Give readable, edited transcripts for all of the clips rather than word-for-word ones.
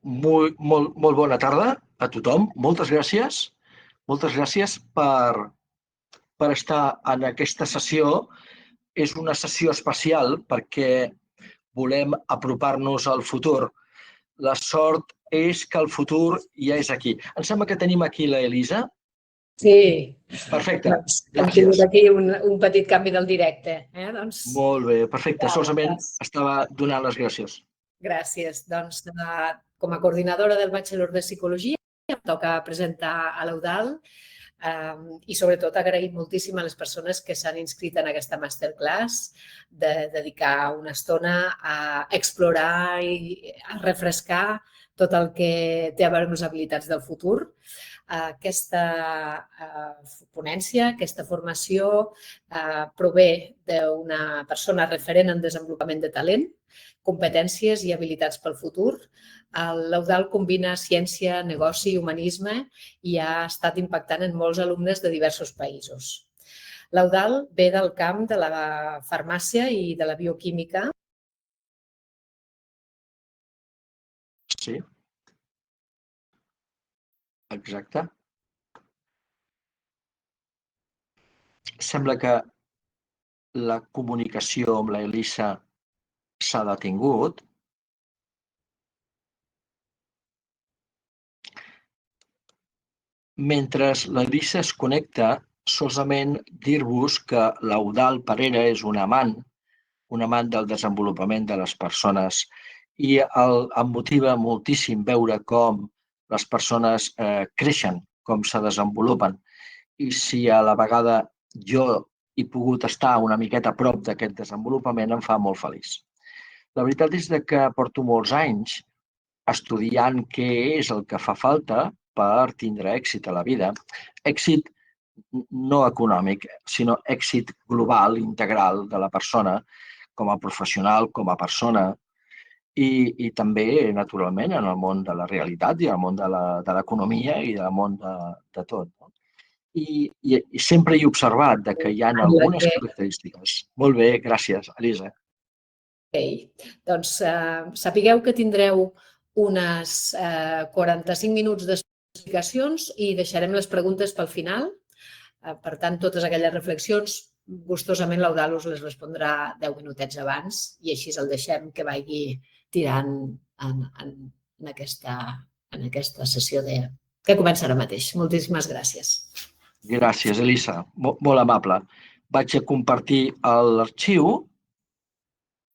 Molt bona tarda a tothom. Moltes gràcies. Moltes gràcies per estar en aquesta sessió. És una sessió especial perquè volem apropar-nos al futur. La sort és que el futur ja és aquí. Em sembla que tenim aquí la Elisa. Sí. Perfecte. Hem tingut aquí un petit canvi del directe. Molt bé, perfecte. Solament estava donant les gràcies. Gràcies. Doncs, com a coordinadora del Bachelor de Psicologia, em toca presentar a l'Eudald i, sobretot, agrair moltíssim a les persones que s'han inscrit en aquesta masterclass de dedicar una estona a explorar i a refrescar tot el que té a veure amb les habilitats del futur. Aquesta ponència, aquesta formació prové d'una persona referent en desenvolupament de talent, competències i habilitats pel futur. L'Eudald combina ciència, negoci i humanisme i ha estat impactant en molts alumnes de diversos països. L'Eudald ve del camp de la farmàcia i de la bioquímica. Sí. Exacte. Sembla que la comunicació amb l'Elisa s'ha detingut. Mentre l'Elisa es connecta, solament dir-vos que l'Eudald Parera és un amant del desenvolupament de les persones i em motiva moltíssim veure com les persones creixen, com se desenvolupen. I si a la vegada jo he pogut estar una miqueta a prop d'aquest desenvolupament, em fa molt feliç. La veritat és que porto molts anys estudiant què és el que fa falta per tindre èxit a la vida. Èxit no econòmic, sinó èxit global, integral de la persona, com a professional, com a persona, i també, naturalment, en el món de la realitat i en el món de l'economia i en el món de tot. I sempre he observat que hi ha algunes característiques. Molt bé, gràcies, Elisa. Doncs sapigueu que tindreu unes 45 minuts d'explicacions i deixarem les preguntes pel final. Per tant, totes aquelles reflexions, gustosament l'Eudald us les respondrà 10 minutets abans i així el deixem que vagi tirant en aquesta sessió que comença ara mateix. Moltíssimes gràcies. Gràcies, Elisa. Molt amable. Vaig a compartir l'arxiu,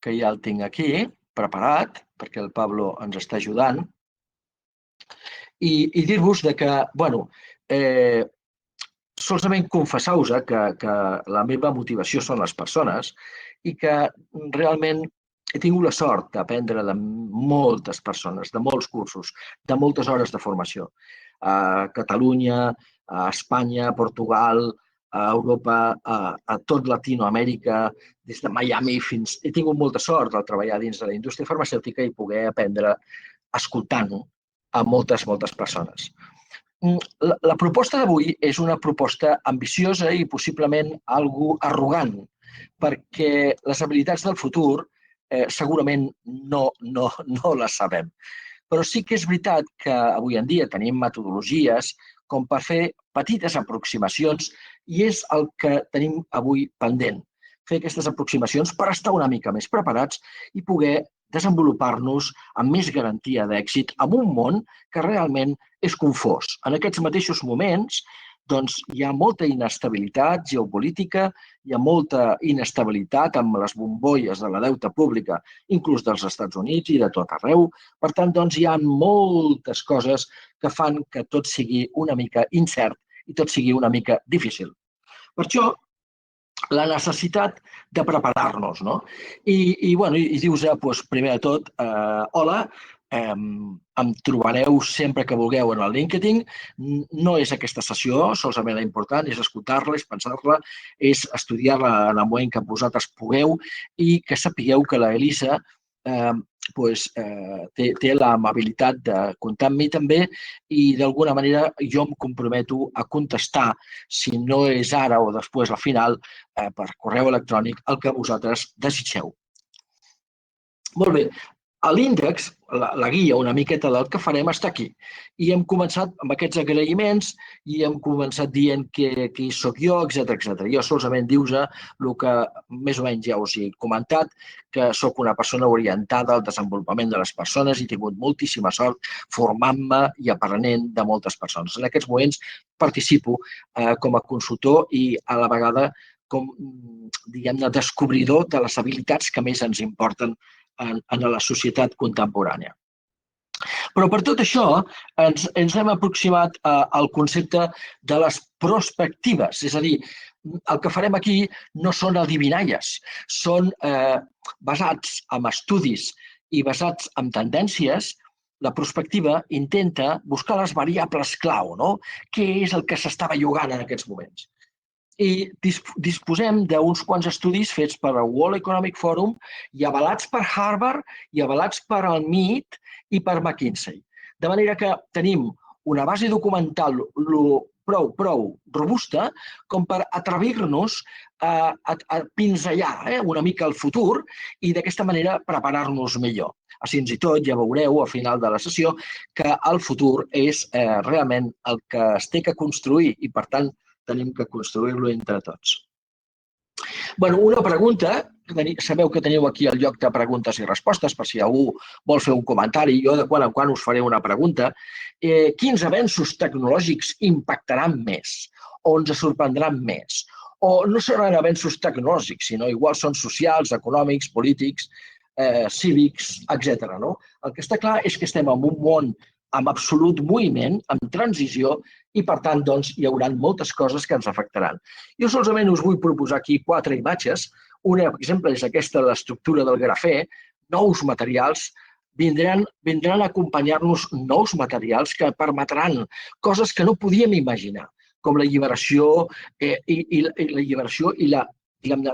que ja el tinc aquí, preparat, perquè el Pablo ens està ajudant, i dir-vos que, solament confessar-vos que la meva motivació són les persones i que realment he tingut la sort d'aprendre de moltes persones, de molts cursos, de moltes hores de formació. A Catalunya, a Espanya, a Portugal, a Europa, a tot Latinoamèrica, des de Miami fins... He tingut molta sort al treballar dins de la indústria farmacèutica i poder aprendre escoltant a moltes persones. La proposta d'avui és una proposta ambiciosa i possiblement algo arrogant, perquè les habilitats del futur segurament no les sabem. Però sí que és veritat que avui en dia tenim metodologies com per fer petites aproximacions i és el que tenim avui pendent. Fer aquestes aproximacions per estar una mica més preparats i poder desenvolupar-nos amb més garantia d'èxit en un món que realment és confós. En aquests mateixos moments hi ha molta inestabilitat geopolítica, hi ha molta inestabilitat amb les bombolles de la deute pública, inclús dels Estats Units i de tot arreu. Per tant, hi ha moltes coses que fan que tot sigui una mica incert i tot sigui una mica difícil. Per això, la necessitat de preparar-nos, no? I dius, primer de tot, hola, em trobareu sempre que vulgueu en el LinkedIn. No és aquesta sessió, solament l'important és escoltar-la, és pensar-la, és estudiar-la en el moment que vosaltres pugueu i que sapigueu que l'Elisa té l'amabilitat de comptar amb mi també i d'alguna manera jo em comprometo a contestar, si no és ara o després al final, per correu electrònic, el que vosaltres desitgeu. Molt bé, A l'índex, la guia, una miqueta del que farem, està aquí. I hem començat amb aquests agraïments i hem començat dient qui sóc jo, etc. Jo solament dius el que més o menys ja us he comentat, que sóc una persona orientada al desenvolupament de les persones i he tingut moltíssima sort formant-me i aprenent de moltes persones. En aquests moments participo com a consultor i a la vegada com, diguem-ne, descobridor de les habilitats que més ens importen en la societat contemporània. Però per tot això ens hem aproximat al concepte de les prospectives, és a dir, el que farem aquí no són adivinalles, són basats en estudis i basats en tendències. La prospectiva intenta buscar les variables clau, no? Què és el que s'està bellugant en aquests moments? I disposem d'uns quants estudis fets per el World Economic Forum i avalats per Harvard i avalats per el MIT i per McKinsey. De manera que tenim una base documental prou robusta com per atrevir-nos a pinzellar una mica el futur i d'aquesta manera preparar-nos millor. Fins i tot ja veureu al final de la sessió que el futur és realment el que es té que construir i, per tant, tenim que construir-lo entre tots. Una pregunta, sabeu que teniu aquí el lloc de preguntes i respostes, per si algú vol fer un comentari, jo de quan en quan us faré una pregunta. Quins avenços tecnològics impactaran més o ens sorprendran més? O no seran avenços tecnològics, sinó igual són socials, econòmics, polítics, cívics, etc. El que està clar és que estem en un món amb absolut moviment, amb transició, i per tant hi haurà moltes coses que ens afectaran. Jo solament us vull proposar aquí 4 imatges. Un exemple és aquesta de l'estructura del grafè. Nous materials, vindran a acompanyar-nos nous materials que permetran coses que no podíem imaginar, com la lliberació i la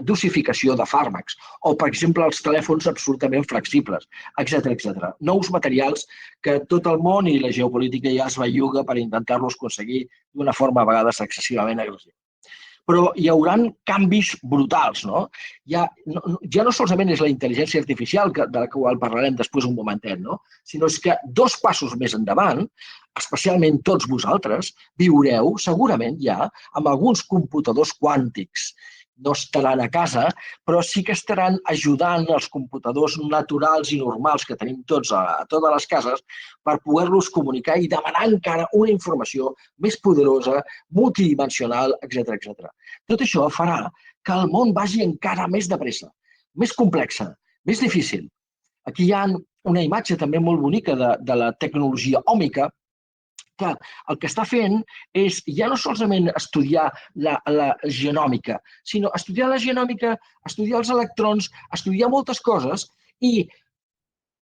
dosificació de fàrmacs, o, per exemple, els telèfons absolutament flexibles, etc. Nous materials que tot el món i la geopolítica ja es belluga per intentar-los aconseguir d'una forma a vegades excessivament agressiva. Però hi haurà canvis brutals, no? Ja no solament és la intel·ligència artificial, de la qual parlarem després un momentet, sinó que 2 passos més endavant, especialment tots vosaltres, viureu segurament ja amb alguns computadors quàntics. No estaran a casa, però sí que estaran ajudant els computadors naturals i normals que tenim tots a totes les cases per poder-los comunicar i demanar encara una informació més poderosa, multidimensional, etc. Tot això farà que el món vagi encara més de pressa, més complexa, més difícil. Aquí hi ha una imatge també molt bonica de la tecnologia òmica, que el que està fent és ja no solament estudiar la genòmica, sinó estudiar la genòmica, estudiar els electrons, estudiar moltes coses i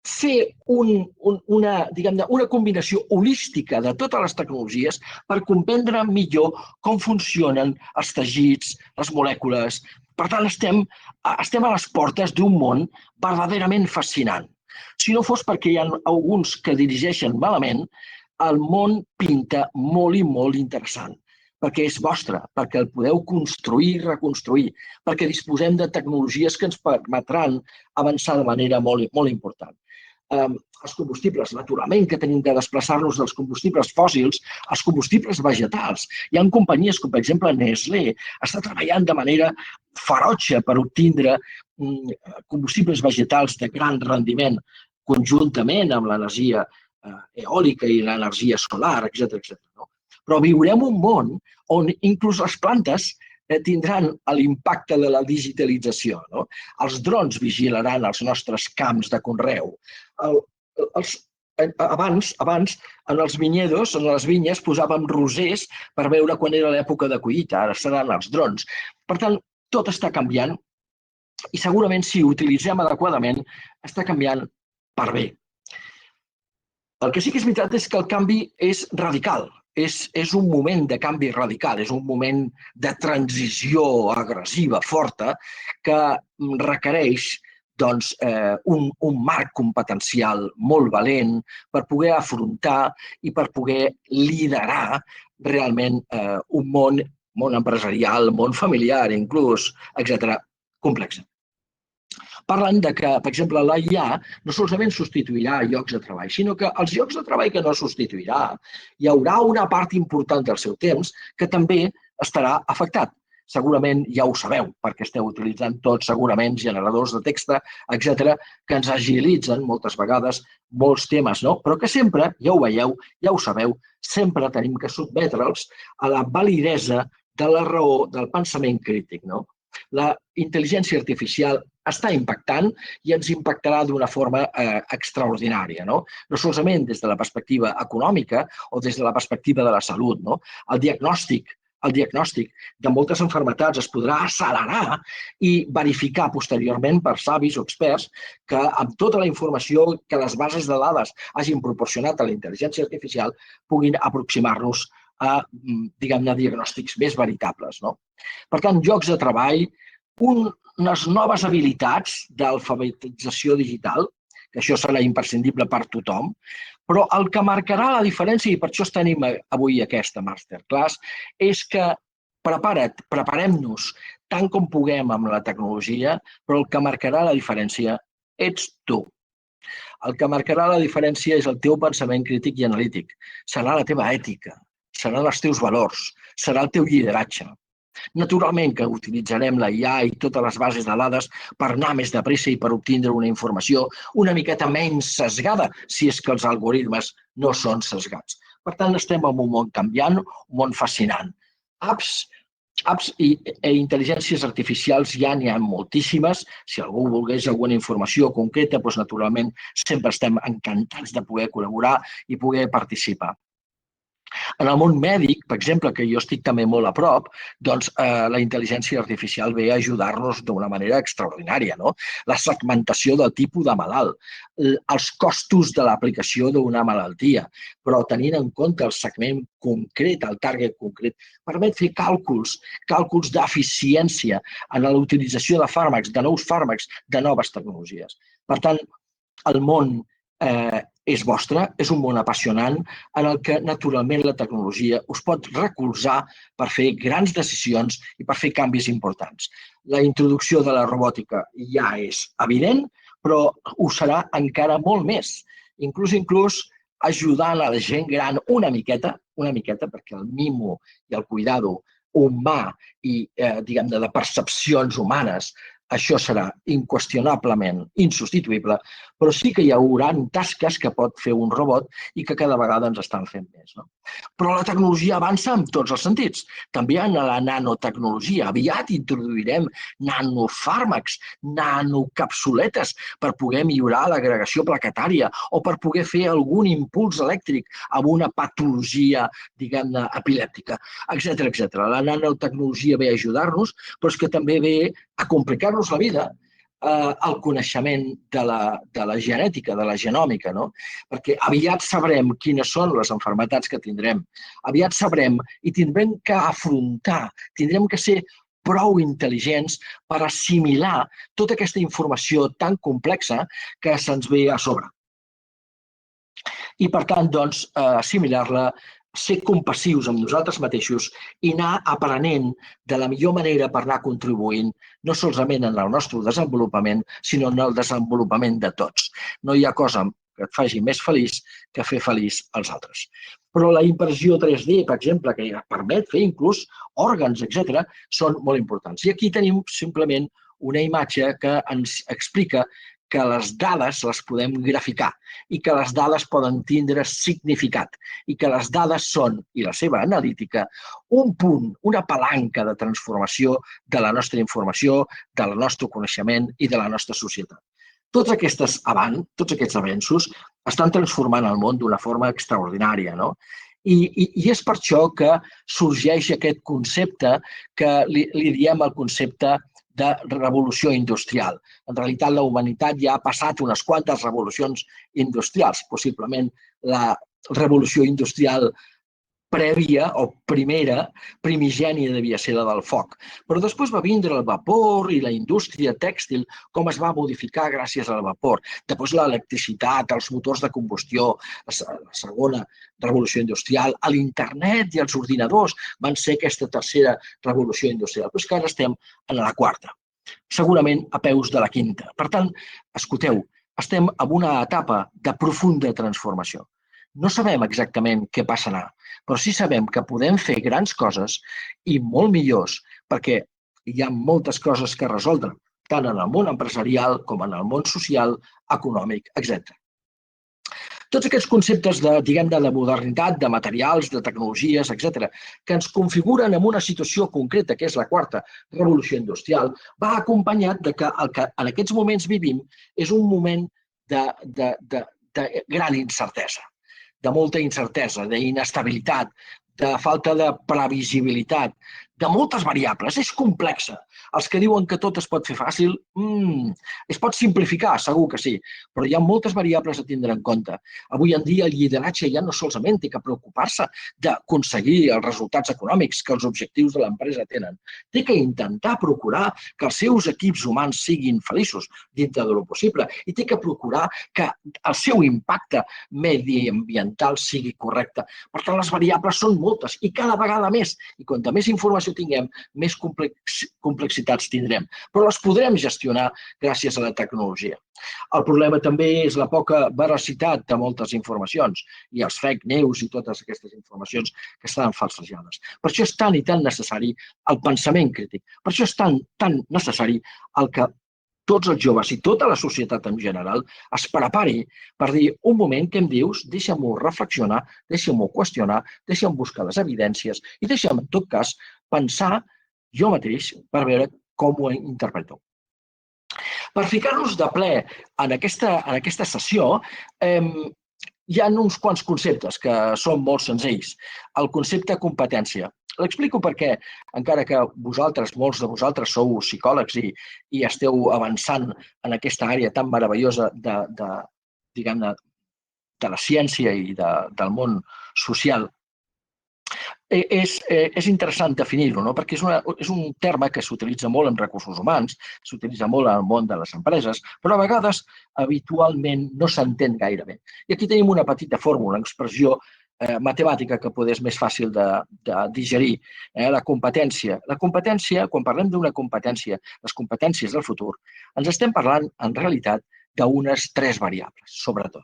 fer una combinació holística de totes les tecnologies per comprendre millor com funcionen els teixits, les molècules. Per tant, estem a les portes d'un món verdaderament fascinant. Si no fos perquè hi ha alguns que dirigeixen malament, el món pinta molt i molt interessant, perquè és vostre, perquè el podeu construir i reconstruir, perquè disposem de tecnologies que ens permetran avançar de manera molt important. Els combustibles, naturalment, que tenim de desplaçar-nos dels combustibles fòssils als combustibles vegetals. Hi ha companyies com, per exemple, Nestlé, està treballant de manera ferotge per obtindre combustibles vegetals de gran rendiment conjuntament amb l'energia eòlica i l'energia solar, etc. Però viurem un món on inclús les plantes tindran l'impacte de la digitalització. Els drons vigilaran els nostres camps de conreu. Abans, en els vinyedos, en les vinyes, posàvem rosers per veure quan era l'època de collita. Ara seran els drons. Per tant, tot està canviant i segurament, si ho utilitzem adequadament, està canviant per bé. El que sí que és veritat és que el canvi és radical. És un moment de canvi radical, és un moment de transició agressiva, forta, que requereix un marc competencial molt valent per poder afrontar i per poder liderar realment un món empresarial, món familiar inclús, etc., complex. parlen de que, per exemple, la IA no solament substituirà llocs de treball, sinó que els llocs de treball que no substituirà, hi haurà una part important del seu temps que també estarà afectat. Segurament ja ho sabeu, perquè esteu utilitzant tots segurament generadors de text, etc., que ens agilitzen moltes vegades molts temes, no? Però que sempre, ja ho veieu, ja ho sabeu, sempre tenim que sotmetre'ls a la validesa de la raó del pensament crític, no? La intel·ligència artificial està impactant i ens impactarà d'una forma extraordinària, no? No solament des de la perspectiva econòmica o des de la perspectiva de la salut, no? El diagnòstic de moltes malalties es podrà accelerar i verificar posteriorment per savis o experts que amb tota la informació que les bases de dades hagin proporcionat a la intel·ligència artificial puguin aproximar-nos a, diguem-ne, diagnòstics més veritables, no? Per tant, llocs de treball, unes noves habilitats d'alfabetització digital, que això serà imprescindible per tothom, però el que marcarà la diferència, i per això tenim avui aquesta masterclass, és que preparem-nos tant com puguem amb la tecnologia, però el que marcarà la diferència ets tu. El que marcarà la diferència és el teu pensament crític i analític. Serà la teva ètica, seran els teus valors, serà el teu lideratge. Naturalment que utilitzarem la IA i totes les bases de dades per anar més de pressa i per obtindre una informació una miqueta menys sesgada, si és que els algoritmes no són sesgats. Per tant, estem en un món canviant, un món fascinant. Apps i intel·ligències artificials ja n'hi ha moltíssimes. Si algú volgués alguna informació concreta, doncs naturalment sempre estem encantats de poder col·laborar i poder participar. En el món mèdic, per exemple, que jo estic també molt a prop, doncs la intel·ligència artificial ve a ajudar-nos d'una manera extraordinària, no? La segmentació del tipus de malalt, els costos de l'aplicació d'una malaltia, però tenint en compte el segment concret, el target concret, permet fer càlculs d'eficiència en la utilització de fàrmacs, de nous fàrmacs, de noves tecnologies. Per tant, el món és vostre, és un món apassionant en el que naturalment la tecnologia us pot recolzar per fer grans decisions i per fer canvis importants. La introducció de la robòtica ja és evident, però ho serà encara molt més. Inclús ajudant a la gent gran una miqueta, perquè el mimo i el cuidado humà i, diguem-ne, de percepcions humanes, això serà inqüestionablement insubstituïble, però sí que hi haurà tasques que pot fer un robot i que cada vegada ens estan fent més. No? Però la tecnologia avança en tots els sentits. També en la nanotecnologia. Aviat introduirem nanofàrmacs, nanocapsuletes per poder millorar l'agregació plaquetària o per poder fer algun impuls elèctric amb una patologia, diguem-ne, epilèptica, etc. La nanotecnologia ve a ajudar-nos, però és que també ve a complicar-nos la vida el coneixement de la genètica, de la genòmica, no? Perquè aviat sabrem quines són les malalties que tindrem, aviat sabrem i tindrem que afrontar, tindrem que ser prou intel·ligents per assimilar tota aquesta informació tan complexa que se'ns ve a sobre. I, per tant, doncs, assimilar-la, ser compassius amb nosaltres mateixos i anar aprenent de la millor manera per anar contribuint no solament en el nostre desenvolupament, sinó en el desenvolupament de tots. No hi ha cosa que et faci més feliç que fer feliç als altres. Però la impressió 3D, per exemple, que permet fer inclús òrgans, etc., són molt importants. I aquí tenim simplement una imatge que ens explica que les dades les podem graficar i que les dades poden tindre significat i que les dades són, i la seva analítica, un punt, una palanca de transformació de la nostra informació, del nostre coneixement i de la nostra societat. Tots aquests avenços estan transformant el món d'una forma extraordinària, no? I és per això que sorgeix aquest concepte que li diem el concepte de revolució industrial. En realitat, la humanitat ja ha passat unes quantes revolucions industrials. Possiblement la revolució industrial prèvia o primigènia devia ser la del foc. Però després va vindre el vapor i la indústria tèxtil, com es va modificar gràcies al vapor. Després l'electricitat, els motors de combustió, la segona revolució industrial, l'internet i els ordinadors van ser aquesta tercera revolució industrial. Però és que ara estem en la quarta. segurament a peus de la quinta. Per tant, escolteu, estem en una etapa de profunda transformació. No sabem exactament què passarà, però sí sabem que podem fer grans coses i molt millors, perquè hi ha moltes coses que resoldre, tant en el món empresarial com en el món social, econòmic, etc. Tots aquests conceptes de modernitat, de materials, de tecnologies, etc., que ens configuren en una situació concreta, que és la quarta revolució industrial, va acompanyat de que el que en aquests moments vivim és un moment de gran incertesa, de molta incertesa, d'inestabilitat, de falta de previsibilitat, de moltes variables. És complexa. Els que diuen que tot es pot fer fàcil, es pot simplificar, segur que sí, però hi ha moltes variables a tindre en compte. Avui en dia el lideratge ja no solament té que preocupar-se d'aconseguir els resultats econòmics que els objectius de l'empresa tenen. Té que intentar procurar que els seus equips humans siguin feliços dintre de lo possible i té que procurar que el seu impacte mediambiental sigui correcte. Per tant, les variables són moltes i cada vegada més. I quanta més informació tinguem, més complexitats tindrem. Però les podrem gestionar gràcies a la tecnologia. El problema també és la poca veracitat de moltes informacions i els fake news i totes aquestes informacions que estan falsejades. Per això és tan i tan necessari el pensament crític. Per això és tan necessari el que tots els joves i tota la societat en general es prepari per dir un moment, què em dius? Deixa'm-ho reflexionar, deixa'm-ho qüestionar, deixa'm buscar les evidències i deixa'm, en tot cas, pensar jo mateix per veure com ho interpreto. Per ficar-nos de ple en aquesta sessió, hi ha uns quants conceptes que són molt senzills. El concepte competència. L'explico perquè, encara que molts de vosaltres sou psicòlegs i esteu avançant en aquesta àrea tan meravellosa diguem-ne, de la ciència i del món social, és interessant definir-ho, no? Perquè és un terme que s'utilitza molt en recursos humans, s'utilitza molt en el món de les empreses, però a vegades habitualment no s'entén gaire bé. I aquí tenim una petita fórmula, una expressió matemàtica que potser és més fàcil de digerir. La competència. La competència, quan parlem d'una competència, les competències del futur, ens estem parlant en realitat d'unes 3 variables, sobretot,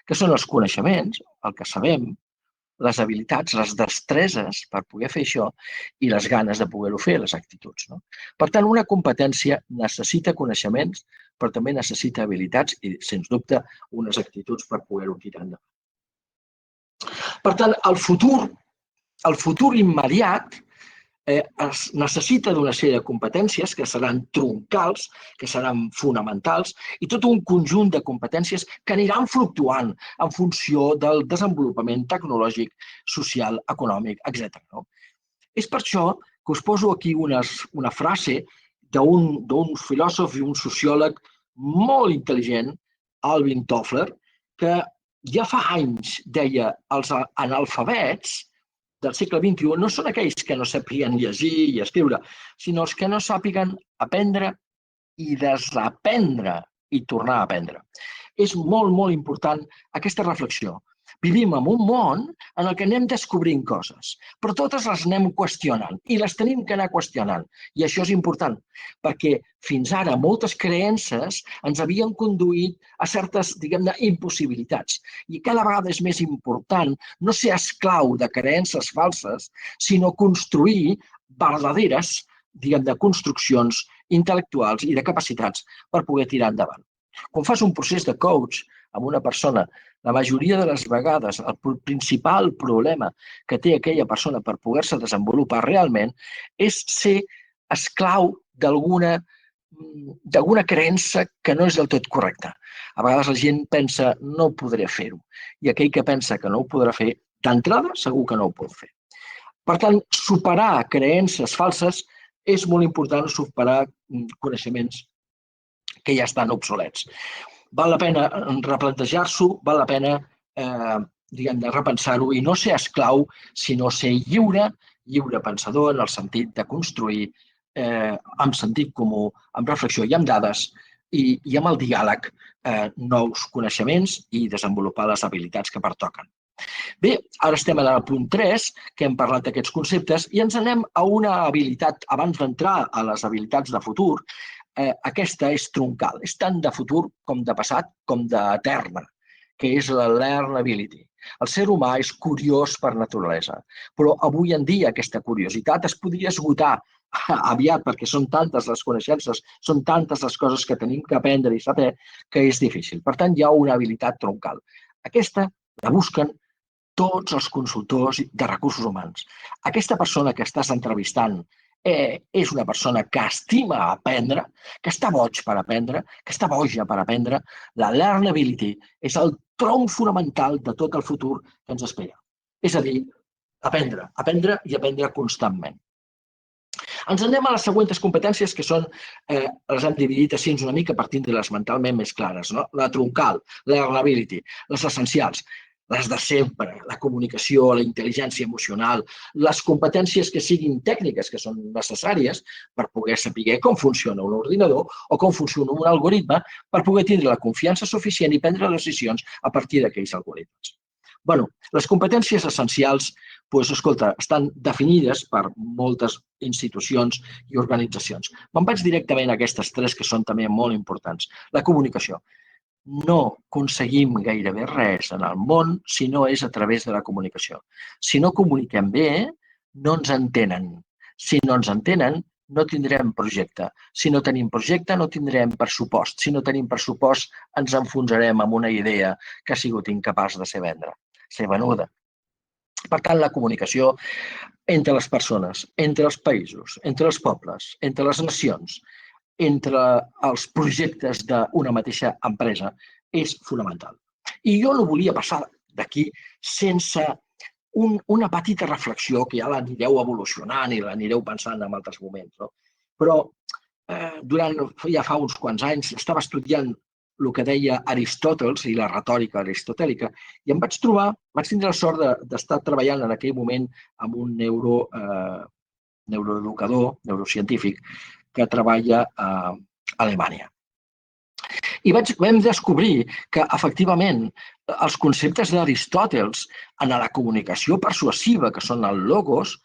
que són els coneixements, el que sabem, les habilitats, les destreses per poder fer això i les ganes de poder-ho fer, les actituds. No? Per tant, una competència necessita coneixements, però també necessita habilitats i, sens dubte, unes actituds per poder-ho tirar endavant. Per tant, el futur immediat es necessita d'una sèrie de competències que seran troncals, que seran fonamentals, i tot un conjunt de competències que aniran fluctuant en funció del desenvolupament tecnològic, social, econòmic, etc. És per això que us poso aquí una frase d'un filòsof i un sociòleg molt intel·ligent, Alvin Toffler, que ja fa anys deia els analfabets del segle XXI no són aquells que no sàpiguen llegir i escriure, sinó els que no sàpiguen aprendre i desaprendre i tornar a aprendre. És molt, molt important aquesta reflexió. Vivim en un món en el que anem descobrint coses, però totes les anem qüestionant i les tenim que anar qüestionant. I això és important, perquè fins ara moltes creences ens havien conduït a certes, diguem-ne, impossibilitats. I cada vegada és més important no ser esclau de creences falses, sinó construir verdaderes, diguem-ne, construccions intel·lectuals i de capacitats per poder tirar endavant. Quan fas un procés de coach amb una persona, la majoria de les vegades el principal problema que té aquella persona per poder-se desenvolupar realment és ser esclau d'alguna creença que no és del tot correcta. A vegades la gent pensa no podré fer-ho i aquell que pensa que no ho podrà fer, d'entrada segur que no ho pot fer. Per tant, superar creences falses és molt important, superar coneixements que ja estan obsolets. Val la pena replantejar-s'ho, val la pena repensar-ho i no ser esclau, sinó ser lliure pensador en el sentit de construir amb sentit comú, amb reflexió i amb dades i amb el diàleg nous coneixements i desenvolupar les habilitats que pertoquen. Bé, ara estem al punt 3, que hem parlat d'aquests conceptes, i ens anem a una habilitat, abans d'entrar a les habilitats de futur, aquesta és troncal, és tant de futur com de passat com d'eterna, que és la learnability. El ser humà és curiós per naturalesa, però avui en dia aquesta curiositat es podria esgotar aviat perquè són tantes les coneixences, són tantes les coses que tenim que aprendre i saber que és difícil. Per tant, hi ha una habilitat troncal. Aquesta la busquen tots els consultors de recursos humans. Aquesta persona que estàs entrevistant és una persona que estima aprendre, que està boig per aprendre, que està boja per aprendre. La learnability és el tronc fonamental de tot el futur que ens espera. És a dir, aprendre i aprendre constantment. Ens anem a les següents competències que són, les hem dividit així una mica partint de les mentalment més clares, no? La troncal, la learnability, les essencials, les de sempre, la comunicació, la intel·ligència emocional, les competències que siguin tècniques, que són necessàries per poder saber com funciona un ordinador o com funciona un algoritme, per poder tindre la confiança suficient i prendre decisions a partir d'aquells algoritmes. Bé, les competències essencials, escolta, estan definides per moltes institucions i organitzacions. Me'n vaig directament a aquestes tres que són també molt importants. La comunicació. No aconseguim gairebé res en el món si no és a través de la comunicació. Si no comuniquem bé, no ens entenen. Si no ens entenen, no tindrem projecte. Si no tenim projecte, no tindrem pressupost. Si no tenim pressupost, ens enfonsarem amb una idea que ha sigut incapaç de ser venuda. Per tant, la comunicació entre les persones, entre els països, entre els pobles, entre les nacions, entre els projectes d'una mateixa empresa és fonamental. I jo no volia passar d'aquí sense una petita reflexió que ja l'anireu evolucionant i l'anireu pensant en altres moments. No? Però ja fa uns quants anys estava estudiant el que deia Aristòteles i la retòrica aristotèlica i vaig tindre la sort d'estar treballant en aquell moment amb un neuroeducador, neurocientífic, que treballa a Alemanya. I vam descobrir que, efectivament, els conceptes d'Aristòteles en la comunicació persuasiva, que són el logos,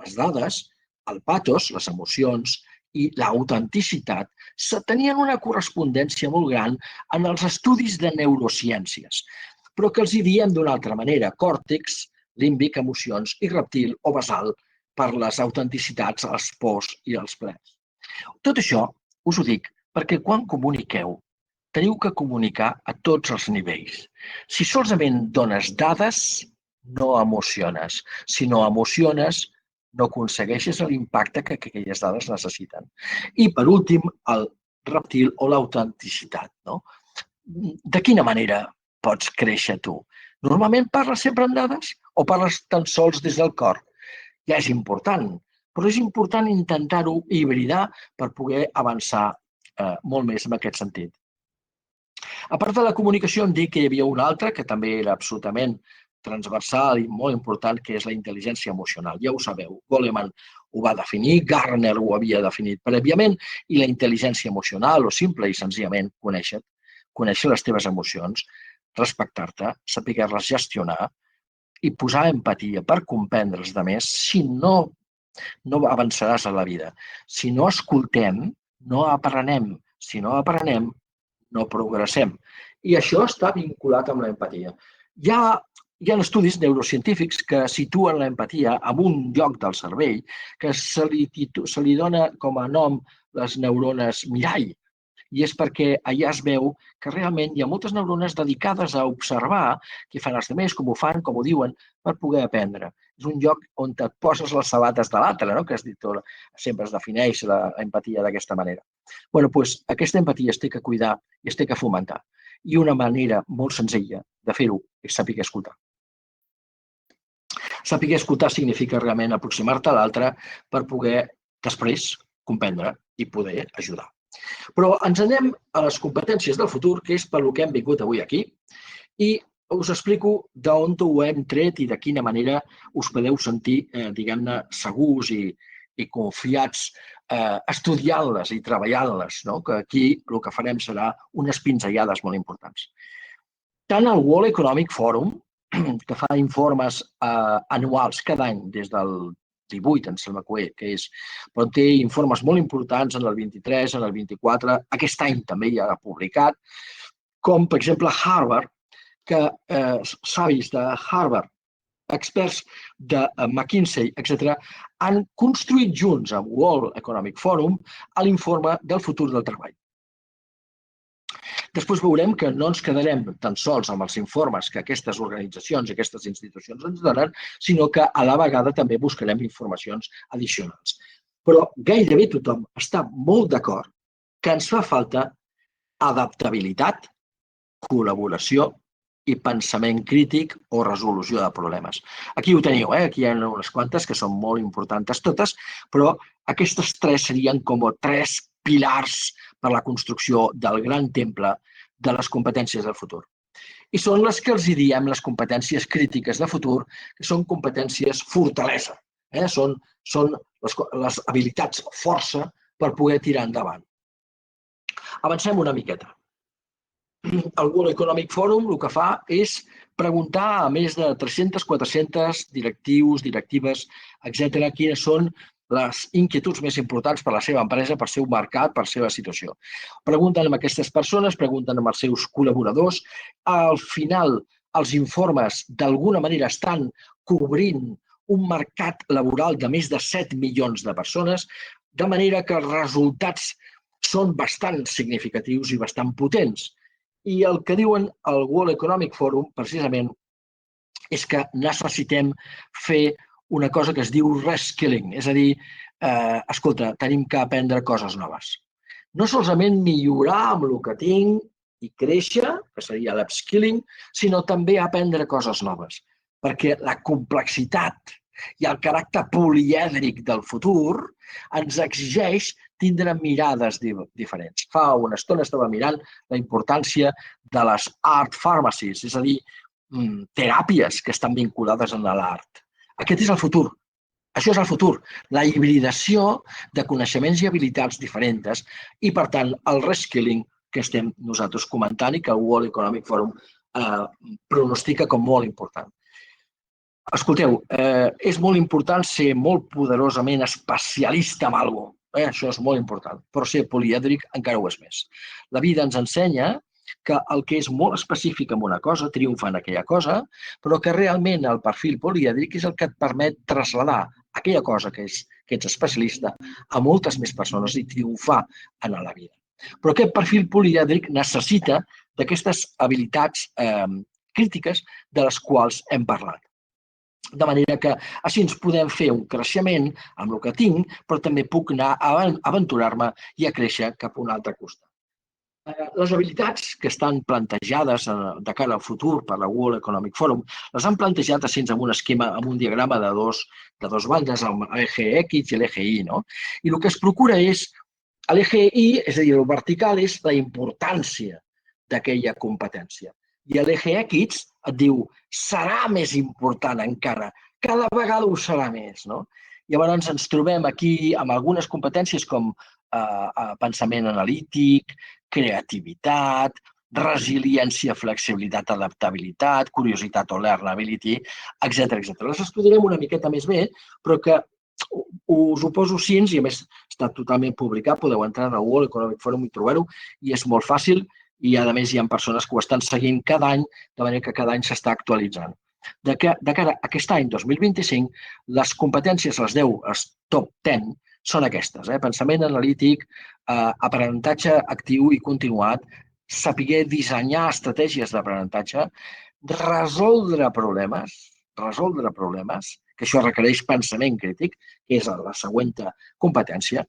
les dades, el patos, les emocions i l'autenticitat, tenien una correspondència molt gran en els estudis de neurociències, però que els hi diem d'una altra manera, còrtex, límbic, emocions, i reptil o basal per les autenticitats, els pors i els plaers. Tot això us ho dic perquè quan comuniqueu teniu que comunicar a tots els nivells. Si solament dones dades, no emociones. Si no emociones, no aconsegueixes l'impacte que aquelles dades necessiten. I, per últim, el reptil o l'autenticitat. No? De quina manera pots créixer tu? Normalment parles sempre en dades o parles tan sols des del cor? Ja és important, però és important intentar-ho hibridar per poder avançar molt més en aquest sentit. A part de la comunicació, em dic que hi havia una altra que també era absolutament transversal i molt important, que és la intel·ligència emocional. Ja ho sabeu, Goleman ho va definir, Gardner ho havia definit prèviament, i la intel·ligència emocional, o simple i senzillament conèixer les teves emocions, respectar-te, saber-les gestionar i posar empatia per comprendre els altres, si no avançaràs a la vida. Si no escoltem, no aprenem. Si no aprenem, no progressem. I això està vinculat amb l'empatia. Hi ha estudis neurocientífics que situen l'empatia en un lloc del cervell que se li dona com a nom les neurones mirall. I és perquè allà es veu que realment hi ha moltes neurones dedicades a observar què fan els altres, com ho fan, com ho diuen, per poder aprendre. És un lloc on et poses les sabates de l'altre, no? Que sempre es defineix l'empatia d'aquesta manera. Bé, doncs aquesta empatia es té que cuidar i es té que fomentar. I una manera molt senzilla de fer-ho és saber escoltar. Saber escoltar significa realment aproximar-te a l'altre per poder després comprendre i poder ajudar. Però ens anem a les competències del futur, que és per lo que hem vingut avui aquí, i us explico d'on ho hem tret i de quina manera us podeu sentir, diguem-ne, segurs i confiats estudiant-les i treballant-les, que aquí el que farem serà unes pinzellades molt importants. Tant el World Economic Forum, que fa informes anuals cada any des del 18, em sembla que és, però té informes molt importants en el 23, en el 24, aquest any també ja ha publicat, com per exemple Harvard, que savis de Harvard, experts de McKinsey, etc., han construït junts amb World Economic Forum l'informe del futur del treball. Després veurem que no ens quedarem tan sols amb els informes que aquestes organitzacions i aquestes institucions ens donen, sinó que a la vegada també buscarem informacions addicionals. Però gairebé tothom està molt d'acord que ens fa falta adaptabilitat, col·laboració i pensament crític o resolució de problemes. Aquí ho teniu, aquí hi ha unes quantes que són molt importants totes, però aquestes tres serien com tres pilars per a la construcció del gran temple de les competències del futur. I són les que els diem les competències crítiques de futur, que són competències fortalesa. Són les habilitats força per poder tirar endavant. Avancem una miqueta. El World Economic Forum el que fa és preguntar a més de 300-400 directius, directives, etc., quines són les inquietuds més importants per a la seva empresa, per al seu mercat, per a la seva situació. Pregunten amb aquestes persones, pregunten amb els seus col·laboradors. Al final, els informes d'alguna manera estan cobrint un mercat laboral de més de 7 milions de persones, de manera que els resultats són bastant significatius i bastant potents. I el que diuen al World Economic Forum, precisament, és que necessitem fer una cosa que es diu reskilling, és a dir, escolta, tenim que aprendre coses noves. No solament millorar amb el que tinc i créixer, que seria l'upskilling, sinó també aprendre coses noves, perquè la complexitat i el caràcter polièdric del futur ens exigeix tindre mirades diferents. Fa una estona estava mirant la importància de les art pharmacies, és a dir, teràpies que estan vinculades a l'art. Aquest és el futur. Això és el futur. La hibridació de coneixements i habilitats diferents i, per tant, el reskilling que estem nosaltres comentant i que el World Economic Forum pronostica com molt important. Escolteu, és molt important ser molt poderosament especialista en alguna cosa. Això és molt important, però ser polièdric encara ho és més. La vida ens ensenya que el que és molt específic en una cosa triomfa en aquella cosa, però que realment el perfil polièdric és el que et permet traslladar aquella cosa que ets especialista a moltes més persones i triomfar en la vida. Però aquest perfil polièdric necessita d'aquestes habilitats crítiques de les quals hem parlat. De manera que així ens podem fer un creixement amb el que tinc, però també puc anar a aventurar-me i a créixer cap a un altre costat. Les habilitats que estan plantejades de cara al futur per la World Economic Forum les han plantejat així amb un esquema, amb un diagrama de dos bandes, l'eje X i l'eje Y. I el que es procura és, l'eje Y, és a dir, el vertical, és la importància d'aquella competència. I l'eje X et diu, serà més important encara, cada vegada ho serà més. Llavors ens trobem aquí amb algunes competències com pensament analític, creativitat, resiliència, flexibilitat, adaptabilitat, curiositat o learnability, etc. Les estudiarem una miqueta més bé, però que us ho poso així, i a més està totalment publicat, podeu entrar al World Economic Forum i trobar-ho, i és molt fàcil, i a més hi ha persones que ho estan seguint cada any, de manera que cada any s'està actualitzant. De cara a aquest any 2025, les competències, les 10, els top 10, són aquestes. Pensament analític, aprenentatge actiu i continuat, saber dissenyar estratègies d'aprenentatge, resoldre problemes, que això requereix pensament crític, que és la següent competència.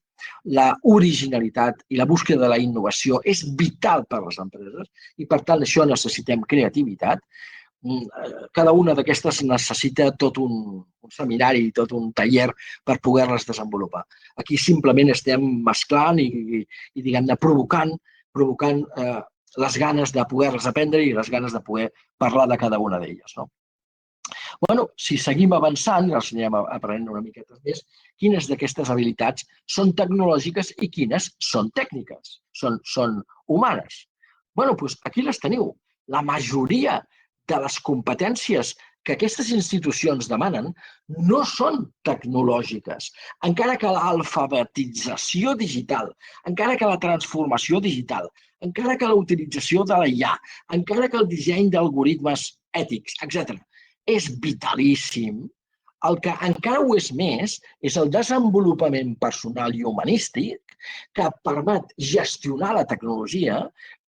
La originalitat i la búsqueda de la innovació és vital per a les empreses i, per tant, això necessitem creativitat. Cada una d'aquestes necessita tot un seminari, tot un taller per poder-les desenvolupar. Aquí simplement estem mesclant i diguem-ne, provocant les ganes de poder-les aprendre i les ganes de poder parlar de cada una d'elles. Si seguim avançant, i els anirem aprenent una miqueta més, quines d'aquestes habilitats són tecnològiques i quines són tècniques, són humanes. Aquí les teniu. La majoria de les competències que aquestes institucions demanen no són tecnològiques, encara que l'alfabetització digital, encara que la transformació digital, encara que la utilització de la IA, encara que el disseny d'algoritmes ètics, etc., és vitalíssim. El que encara ho és més és el desenvolupament personal i humanístic que permet gestionar la tecnologia,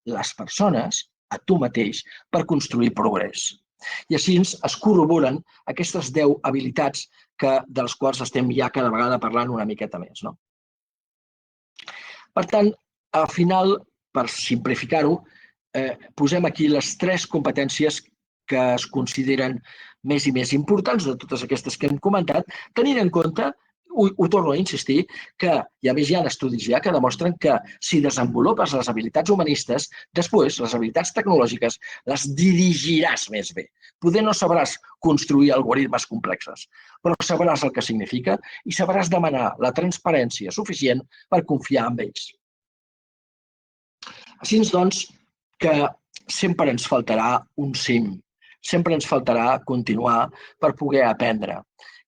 les persones, a tu mateix, per construir progrés. I així es corroboren aquestes 10 habilitats de les quals estem ja cada vegada parlant una miqueta més. No? Per tant, al final, per simplificar-ho, posem aquí les 3 competències que es consideren més i més importants de totes aquestes que hem comentat, tenint en compte, ho torno a insistir, que i a més hi ha estudis ja que demostren que si desenvolupes les habilitats humanistes, després les habilitats tecnològiques les dirigiràs més bé. Poder no sabràs construir algoritmes complexes, però sabràs el que significa i sabràs demanar la transparència suficient per confiar en ells. Així doncs, que sempre ens faltarà un cim, sempre ens faltarà continuar per poder aprendre.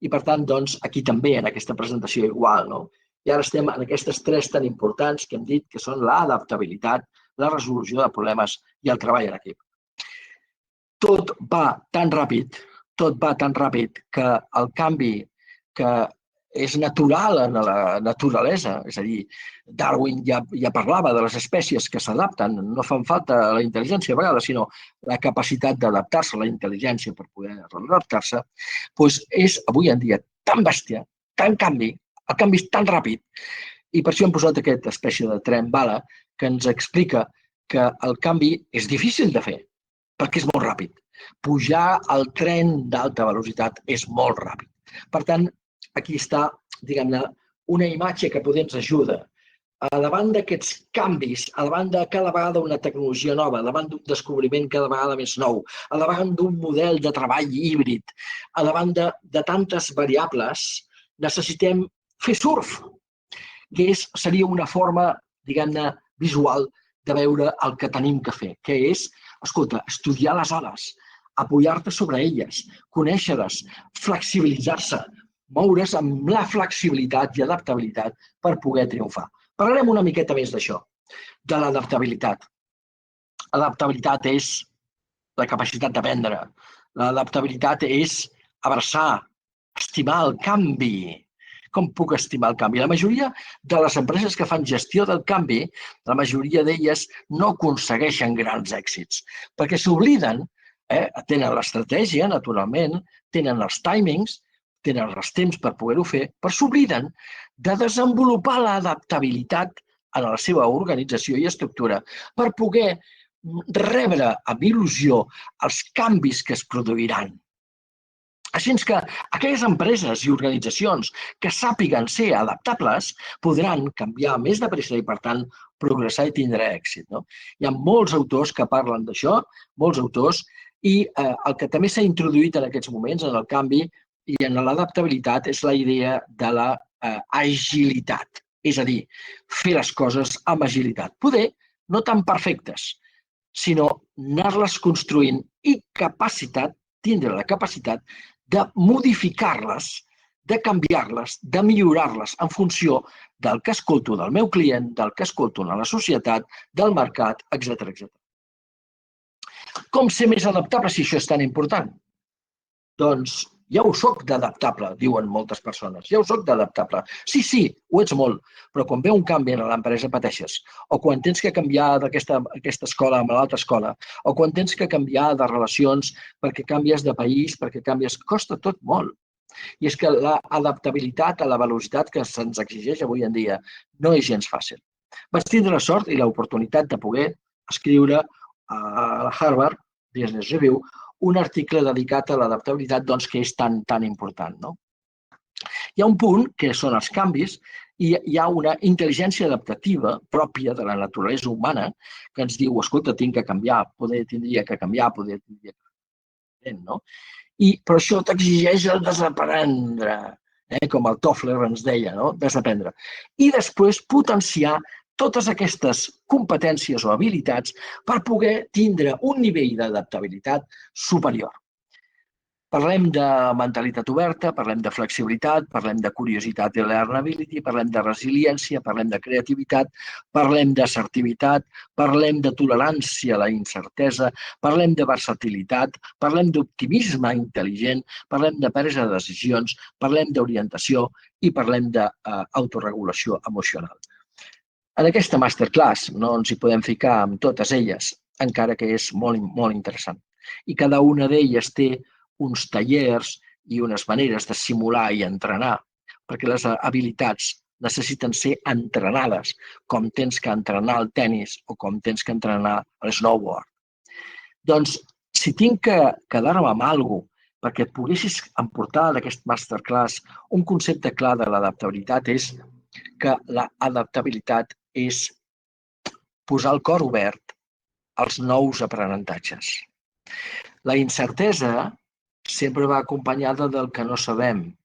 I per tant, doncs, aquí també, en aquesta presentació igual, no? I ara estem en aquestes 3 tan importants que hem dit que són l'adaptabilitat, la resolució de problemes i el treball en equip. Tot va tan ràpid que el canvi que és natural en la naturalesa, és a dir, Darwin ja parlava de les espècies que s'adapten, no fan falta la intel·ligència a vegades, sinó la capacitat d'adaptar-se, la intel·ligència per poder adaptar-se, doncs és avui en dia tan bèstia, tan canvi, el canvi és tan ràpid, i per això hem posat aquesta espècie de tren bala que ens explica que el canvi és difícil de fer, perquè és molt ràpid. Pujar al tren d'alta velocitat és molt ràpid. Per tant, aquí està, diguem-ne, una imatge que poder ens ajuda. Davant d'aquests canvis, davant de cada vegada una tecnologia nova, davant d'un descobriment cada vegada més nou, davant d'un model de treball híbrid, davant de tantes variables, necessitem fer surf, que seria una forma, diguem-ne, visual de veure el que tenim que fer, que és, escolta, estudiar les oles, apoyar-te sobre elles, conèixer-les, flexibilitzar-se, moure's amb la flexibilitat i adaptabilitat per poder triomfar. Parlarem una miqueta més d'això, de l'adaptabilitat. L'adaptabilitat és la capacitat d'aprendre. L'adaptabilitat és abraçar, estimar el canvi. Com puc estimar el canvi? La majoria de les empreses que fan gestió del canvi, la majoria d'elles no aconsegueixen grans èxits, perquè s'obliden, tenen l'estratègia, naturalment, tenen els timings, tenen els temps per poder-ho fer, però s'obliden de desenvolupar l'adaptabilitat en la seva organització i estructura per poder rebre amb il·lusió els canvis que es produiran. Així que aquelles empreses i organitzacions que sàpiguen ser adaptables podran canviar més de pressa i, per tant, progressar i tindre èxit. Hi ha molts autors que parlen d'això, molts autors, i el que també s'ha introduït en aquests moments en el canvi i en l'adaptabilitat és la idea de l'agilitat, és a dir, fer les coses amb agilitat. Poder no tan perfectes, sinó anar-les construint i tindre la capacitat de modificar-les, de canviar-les, de millorar-les en funció del que escolto del meu client, del que escolto a la societat, del mercat, etc. Com ser més adaptable si això és tan important? Doncs ja ho soc d'adaptable, diuen moltes persones. Ja ho soc d'adaptable. Sí, ho ets molt, però quan ve un canvi a l'empresa pateixes. O quan tens que canviar d'aquesta escola a l'altra escola. O quan tens que canviar de relacions perquè canvies de país, perquè canvies... Costa tot molt. I és que l'adaptabilitat a la velocitat que se'ns exigeix avui en dia no és gens fàcil. Vaig tindre la sort i l'oportunitat de poder escriure a la Harvard Business Review un article dedicat a l'adaptabilitat que és tan important. Hi ha un punt que són els canvis i hi ha una intel·ligència adaptativa pròpia de la naturalesa humana que ens diu, escolta, tinc que canviar, poder tindria que canviar, poder tindria que canviar. Però això t'exigeix el desaprendre, com el Toffler ens deia, desaprendre. I després potenciar totes aquestes competències o habilitats per poder tindre un nivell d'adaptabilitat superior. Parlem de mentalitat oberta, parlem de flexibilitat, parlem de curiositat i learnability, parlem de resiliència, parlem de creativitat, parlem d'assertivitat, parlem de tolerància a la incertesa, parlem de versatilitat, parlem d'optimisme intel·ligent, parlem de presa de decisions, parlem d'orientació i parlem d'autoregulació emocional. En aquesta masterclass no ens hi podem ficar amb totes elles, encara que és molt, molt interessant. I cada una d'elles té uns tallers i unes maneres de simular i entrenar, perquè les habilitats necessiten ser entrenades, com tens que entrenar el tennis o com tens que entrenar el snowboard. Doncs, si tinc que quedar-me amb alguna cosa perquè et poguessis emportar d'aquest masterclass un concepte clar de l'adaptabilitat és que l'adaptabilitat és posar el cor obert als nous aprenentatges. La incertesa sempre va acompanyada del que no sabem,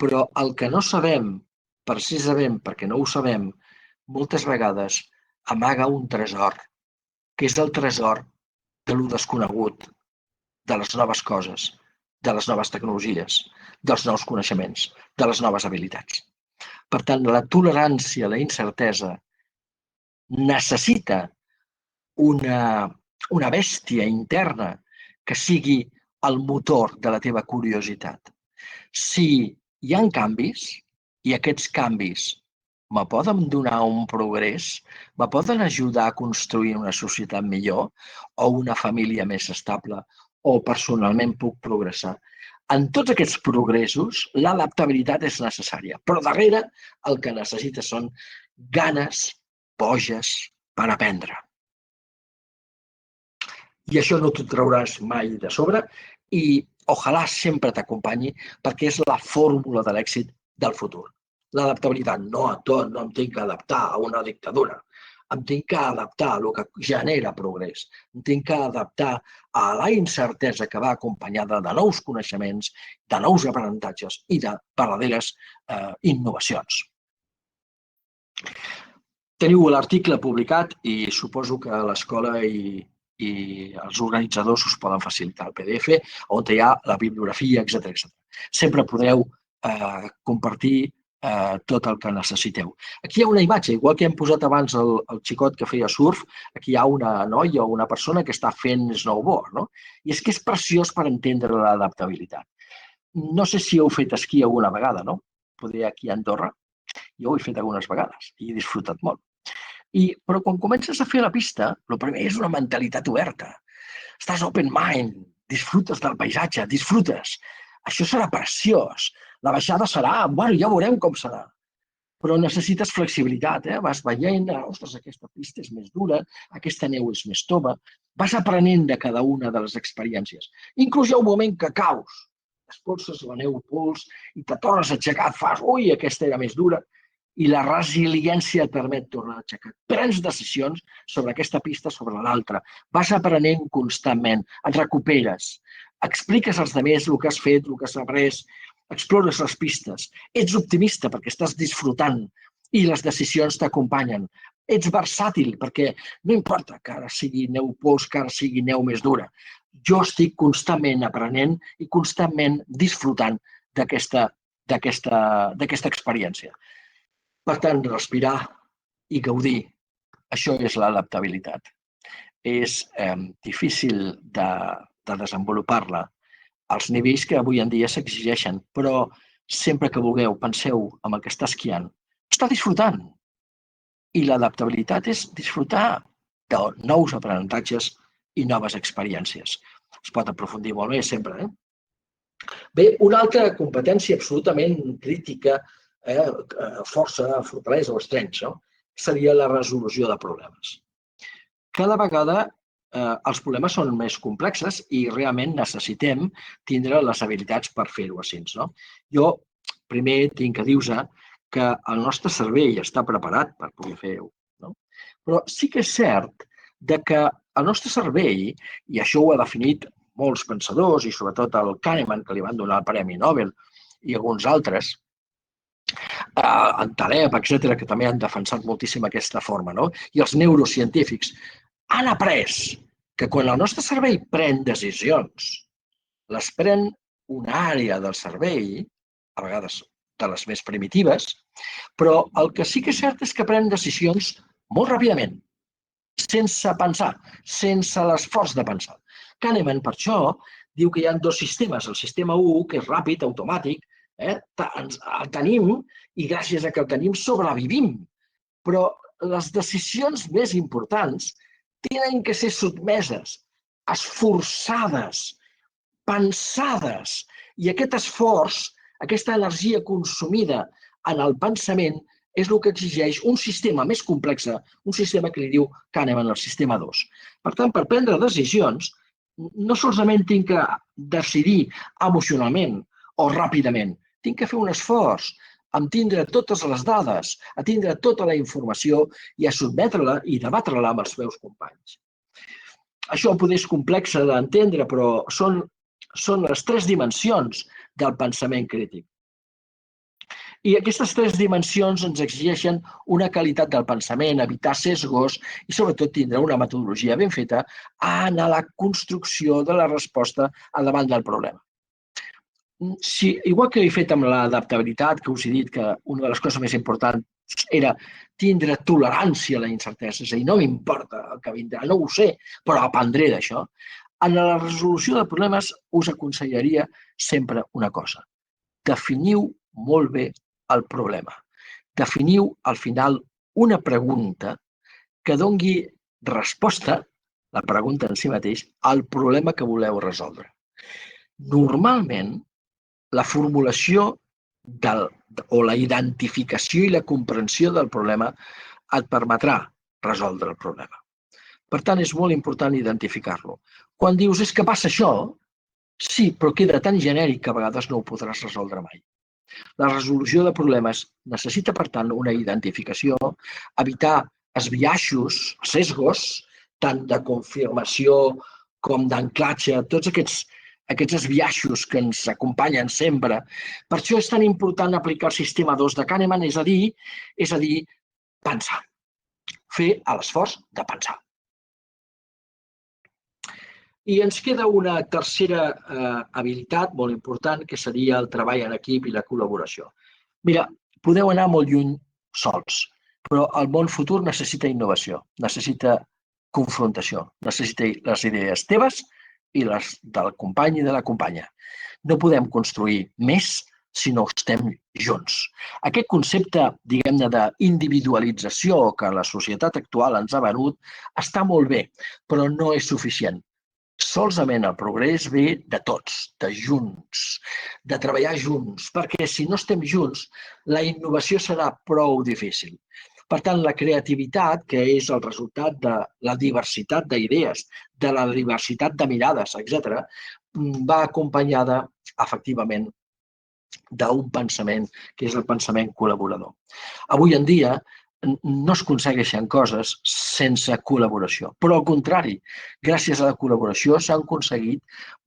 però el que no sabem, precisament perquè no ho sabem, moltes vegades amaga un tresor, que és el tresor de lo desconegut, de les noves coses, de les noves tecnologies, dels nous coneixements, de les noves habilitats. Per tant, la tolerància a la incertesa necessita una bèstia interna que sigui el motor de la teva curiositat. Si hi ha canvis i aquests canvis me poden donar un progrés, me poden ajudar a construir una societat millor o una família més estable o personalment puc progressar. En tots aquests progressos, l'adaptabilitat és necessària, però darrere el que necessites són ganes, boges per aprendre. I això no t'ho trauràs mai de sobre i ojalà sempre t'acompanyi perquè és la fórmula de l'èxit del futur. L'adaptabilitat, no a tot, no em tinc que adaptar a una dictadura, em tinc que adaptar a el que genera progrés, em tinc que adaptar a la incertesa que va acompanyada de nous coneixements, de nous aprenentatges i de verdaderes innovacions. Teniu l'article publicat i suposo que l'escola i els organitzadors us poden facilitar el PDF, on hi ha la bibliografia, etc. Sempre podreu compartir tot el que necessiteu. Aquí hi ha una imatge, igual que hem posat abans el xicot que feia surf, aquí hi ha una noia o una persona que està fent snowboard, no? I és que és preciós per entendre l'adaptabilitat. No sé si heu fet esquí alguna vegada, no? Potser aquí a Andorra. Jo ho he fet algunes vegades i he disfrutat molt. Però quan comences a fer la pista, el primer és una mentalitat oberta. Estàs open mind, disfrutes del paisatge, disfrutes. Això serà preciós. La baixada serà, bueno, ja veurem com serà. Però necessites flexibilitat, Vas veient, ostres, aquesta pista és més dura, aquesta neu és més tova. Vas aprenent de cada una de les experiències. Inclús hi ha un moment que caus, espolses la neu al pols i te tornes a aixecar, fas, ui, aquesta era més dura. I la resiliència et permet tornar a aixecar. Prens decisions sobre aquesta pista, sobre l'altra. Vas aprenent constantment, et recuperes, expliques als altres el que has fet, el que has après, explores les pistes. Ets optimista perquè estàs disfrutant i les decisions t'acompanyen. Ets versàtil perquè no importa que ara sigui neu pols, que ara sigui neu més dura. Jo estic constantment aprenent i constantment disfrutant d'aquesta experiència. Per tant, respirar i gaudir, això és l'adaptabilitat. És difícil de desenvolupar-la als nivells que avui en dia s'exigeixen, però sempre que vulgueu, penseu en el que està esquiant, està disfrutant. I l'adaptabilitat és disfrutar de nous aprenentatges i noves experiències. Es pot aprofundir molt més sempre, Bé, una altra competència absolutament crítica, força, fortalesa o strengths, seria la resolució de problemes. Cada vegada els problemes són més complexes i realment necessitem tindre les habilitats per fer-ho així. Jo primer tinc que dir-vos que el nostre cervell està preparat per poder fer-ho. Però sí que és cert que el nostre cervell, i això ho ha definit molts pensadors, i sobretot el Kahneman, que li van donar el Premi Nobel, i alguns altres, en Taleb, etc., que també han defensat moltíssim aquesta forma, i els neurocientífics han après que quan el nostre cervell pren decisions, les pren una àrea del cervell, a vegades de les més primitives, però el que sí que és cert és que pren decisions molt ràpidament, sense pensar, sense l'esforç de pensar. Kahneman, per això, diu que hi ha dos sistemes. El sistema 1, que és ràpid, automàtic, el tenim i gràcies a que el tenim sobrevivim. Però les decisions més importants tenen que ser sotmeses, esforçades, pensades. I aquest esforç, aquesta energia consumida en el pensament, és el que exigeix un sistema més complex, un sistema que li diu Kahneman, el sistema 2. Per tant, per prendre decisions, no solament tinc que decidir emocionalment o ràpidament, tinc que fer un esforç, a tindre totes les dades, a tindre tota la informació i a sotmetre-la i debatre-la amb els meus companys. Això potser és complex d'entendre, però són les tres dimensions del pensament crític. I aquestes tres dimensions ens exigeixen una qualitat del pensament, evitar sesgos i sobretot tindre una metodologia ben feta en la construcció de la resposta davant del problema. Sí, igual que he fet amb l'adaptabilitat, que us he dit que una de les coses més importants era tindre tolerància a la incertesa, és a dir, no m'importa el que vindrà, no ho sé, però aprendré d'això. En la resolució de problemes us aconsellaria sempre una cosa. Definiu molt bé el problema. Definiu al final una pregunta que doni resposta, la pregunta en si mateix, al problema que voleu resoldre. Normalment, la formulació o la identificació i la comprensió del problema et permetrà resoldre el problema. Per tant, és molt important identificar-lo. Quan dius, és que passa això, sí, però queda tan genèric que a vegades no ho podràs resoldre mai. La resolució de problemes necessita, per tant, una identificació, evitar esbiaixos, sesgos, tant de confirmació com d'anclatge, tots aquests esbiaixos que ens acompanyen sempre. Per això és tan important aplicar el sistema 2 de Kahneman, és a dir, pensar, fer l'esforç de pensar. I ens queda una tercera habilitat molt important, que seria el treball en equip i la col·laboració. Mira, podeu anar molt lluny sols, però el món futur necessita innovació, necessita confrontació, necessita les idees teves i les del company i de la companya. No podem construir més si no estem junts. Aquest concepte, diguem-ne, d'individualització que la societat actual ens ha venut està molt bé, però no és suficient. Solament el progrés ve de tots, de junts, de treballar junts, perquè si no estem junts, la innovació serà prou difícil. Per tant, la creativitat, que és el resultat de la diversitat d'idees, de la diversitat de mirades, etc., va acompanyada, efectivament, d'un pensament que és el pensament col·laborador. Avui en dia no es aconsegueixen coses sense col·laboració, però al contrari, gràcies a la col·laboració s'han aconseguit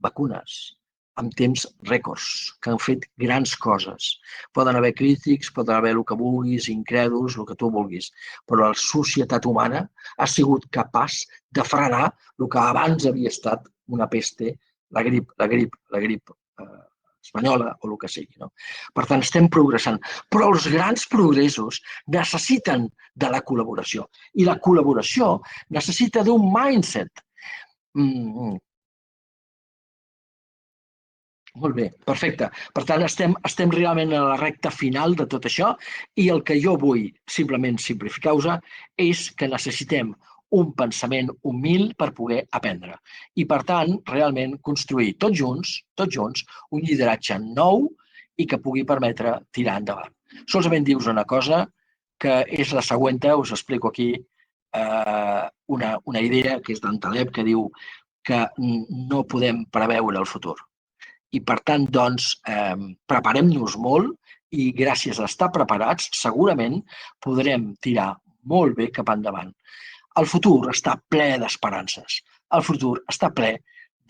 vacunes amb temps rècords, que han fet grans coses. Poden haver crítics, poden haver el que vulguis, incrèduls, el que tu vulguis, però la societat humana ha sigut capaç de frenar el que abans havia estat una peste, la grip espanyola o el que sigui. No? Per tant, estem progressant. Però els grans progressos necessiten de la col·laboració. I la col·laboració necessita d'un mindset. Molt bé, perfecte. Per tant, estem realment a la recta final de tot això i el que jo vull simplement simplificar-vos és que necessitem un pensament humil per poder aprendre. I, per tant, realment construir tots junts, un lideratge nou i que pugui permetre tirar endavant. Solament dius una cosa, que és la següent, us explico aquí una idea que és d'en Taleb, que diu que no podem preveure el futur. I, per tant, doncs, preparem-nos molt i gràcies a estar preparats segurament podrem tirar molt bé cap endavant. El futur està ple d'esperances, el futur està ple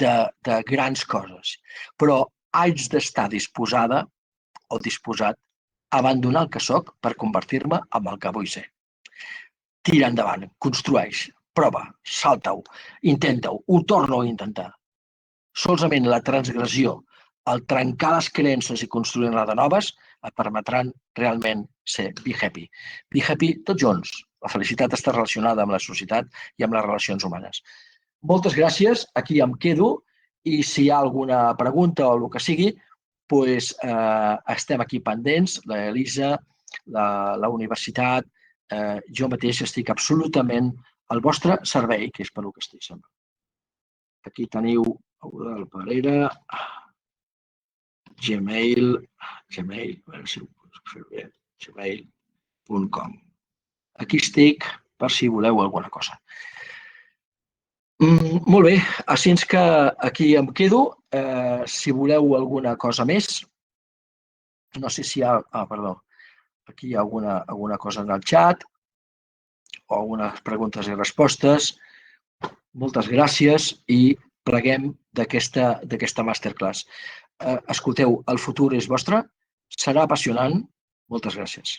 de grans coses, però haig d'estar disposada o disposat a abandonar el que soc per convertir-me en el que vull ser. Tira endavant, construeix, prova, salta-ho, intenta-ho, ho torno a intentar. Solament la transgressió el trencar les creences i construir-ne de noves et permetran realment ser be happy. Be happy tots junts. La felicitat està relacionada amb la societat i amb les relacions humanes. Moltes gràcies, aquí em quedo i si hi ha alguna pregunta o el que sigui, doncs estem aquí pendents, l'Elisa, la universitat, jo mateix estic absolutament al vostre servei, que és per el que estic sempre. Aquí teniu Eudald Parera, Gmail, a veure si ho puc fer bé, gmail.com. Aquí estic per si voleu alguna cosa. Molt bé, així que aquí em quedo. Si voleu alguna cosa més, no sé si hi ha... perdó. Aquí hi ha alguna cosa en el xat o algunes preguntes i respostes. Moltes gràcies i pleguem d'aquesta masterclass. Escolteu, el futur és vostre, serà apassionant. Moltes gràcies.